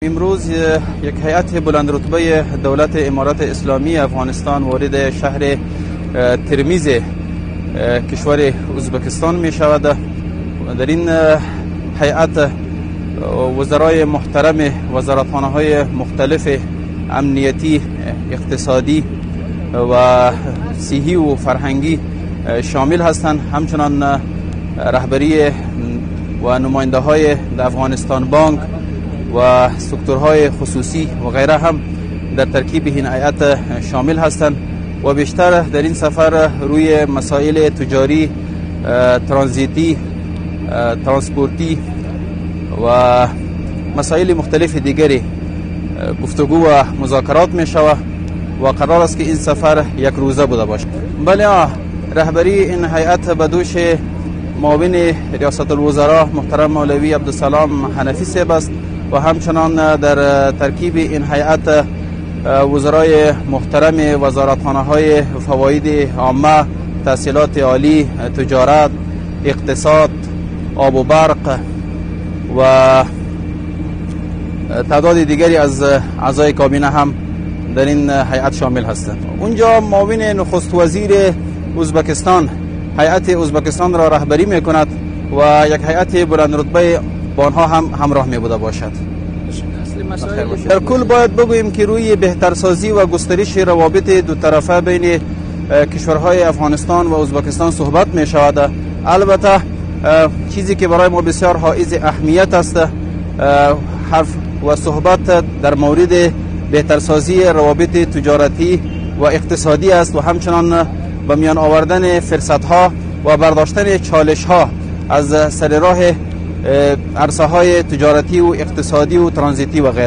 امروز یک هیئت بلند رتبه دولت امارات اسلامی افغانستان وارد شهر ترمیز کشور ازبکستان می شود. در این هیئت وزرای محترم وزارتخانه های مختلف امنیتی، اقتصادی و صحی و فرهنگی شامل هستند. همچنان رهبری و نماینده های افغانستان بانک و سکتورهای خصوصی و غیره هم در ترکیب این هیئت شامل هستند و بیشتر در این سفر روی مسائل تجاری، ترانزیتی، ترانسپورتی و مسائل مختلف دیگری گفتگو و مذاکرات می شود و قرار است که این سفر یک روزه بوده باشد. بله، رهبری این هیئت به دوش معاون ریاست الوزراء محترم مولوی عبدالسلام حنفی صاحب است و همچنان در ترکیب این هیئت وزرای محترم وزارتخانه های فواید عامه، تحصیلات عالی، تجارت، اقتصاد، آب و برق و تعداد دیگری از اعضای کابینه هم در این هیئت شامل هستند. اونجا معاون نخست وزیر ازبکستان هیئت ازبکستان را رهبری میکند و یک هیئت بلند رتبه با آنها هم همراه می بوده باشد. در کل باید بگوییم که روی بهترسازی و گسترش روابط دو طرفه بین کشورهای افغانستان و ازبکستان صحبت می شود. البته چیزی که برای ما بسیار حائز اهمیت است حرف و صحبت در مورد بهترسازی روابط تجارتی و اقتصادی است و همچنان به میان آوردن فرصت‌ها و برداشتن چالش‌ها از سر راه عرصه‌های تجارتی و اقتصادی و ترانزیتی و غیره.